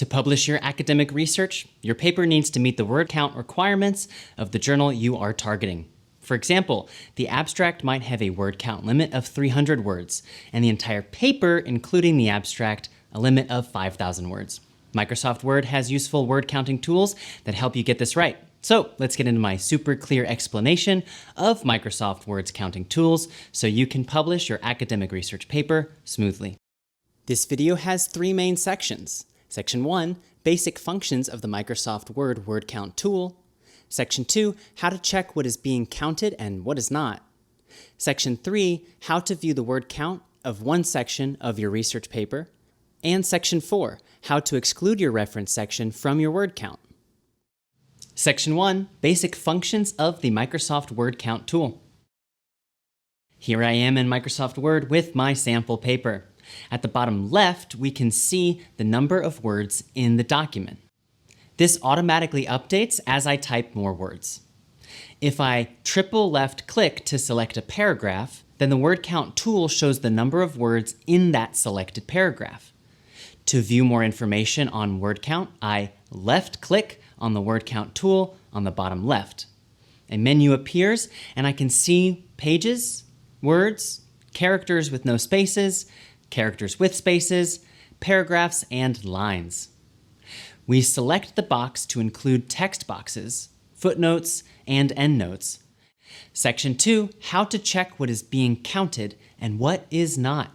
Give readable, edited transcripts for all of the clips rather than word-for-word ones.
To publish your academic research, your paper needs to meet the word count requirements of the journal you are targeting. For example, the abstract might have a word count limit of 300 words, and the entire paper, including the abstract, a limit of 5,000 words. Microsoft Word has useful word counting tools that help you get this right. So let's get into my super clear explanation of Microsoft Word's counting tools so you can publish your academic research paper smoothly. This video has three main sections. Section 1, basic functions of the Microsoft Word word count tool. Section 2, how to check what is being counted and what is not. Section 3, how to view the word count of one section of your research paper. And Section 4, how to exclude your reference section from your word count. Section 1, basic functions of the Microsoft Word count tool. Here I am in Microsoft Word with my sample paper. At the bottom left, we can see the number of words in the document. This automatically updates as I type more words. If I triple left click to select a paragraph, then the word count tool shows the number of words in that selected paragraph. To view more information on word count, I left click on the word count tool on the bottom left. A menu appears and I can see pages, words, characters with no spaces, characters with spaces, paragraphs, and lines. We select the box to include text boxes, footnotes, and endnotes. Section 2, how to check what is being counted and what is not.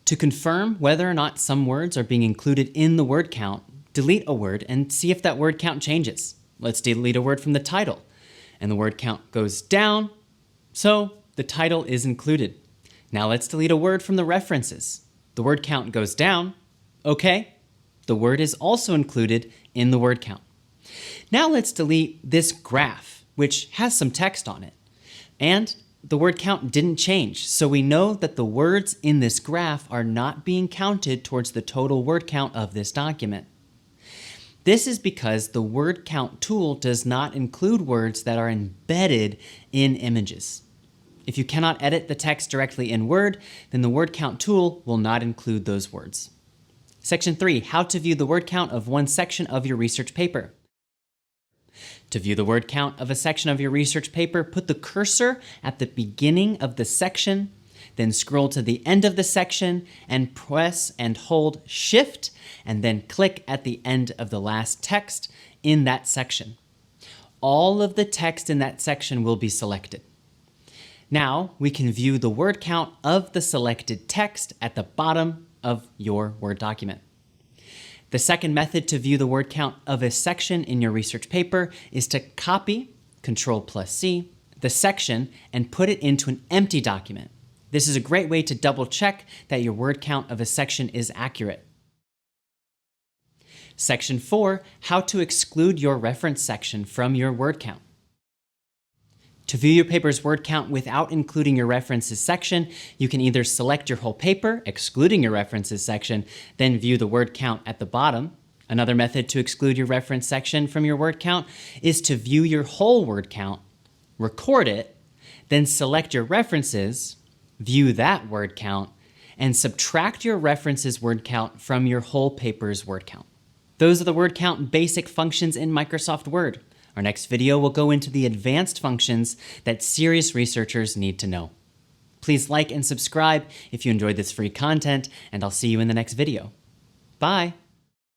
To confirm whether or not some words are being included in the word count, delete a word and see if that word count changes. Let's delete a word from the title, and the word count goes down, so the title is included. Now let's delete a word from the references. The word count goes down. Okay, the word is also included in the word count. Now let's delete this graph, which has some text on it. And the word count didn't change, so we know that the words in this graph are not being counted towards the total word count of this document. This is because the word count tool does not include words that are embedded in images. If you cannot edit the text directly in Word, then the word count tool will not include those words. Section 3, how to view the word count of one section of your research paper. To view the word count of a section of your research paper, put the cursor at the beginning of the section, then scroll to the end of the section and press and hold Shift, and then click at the end of the last text in that section. All of the text in that section will be selected. Now we can view the word count of the selected text at the bottom of your Word document. The second method to view the word count of a section in your research paper is to copy, Ctrl+C, the section and put it into an empty document. This is a great way to double check that your word count of a section is accurate. Section 4, how to exclude your reference section from your word count. To view your paper's word count without including your references section, you can either select your whole paper, excluding your references section, then view the word count at the bottom. Another method to exclude your reference section from your word count is to view your whole word count, record it, then select your references, view that word count, and subtract your references word count from your whole paper's word count. Those are the word count basic functions in Microsoft Word. Our next video will go into the advanced functions that serious researchers need to know. Please like and subscribe if you enjoyed this free content, and I'll see you in the next video. Bye!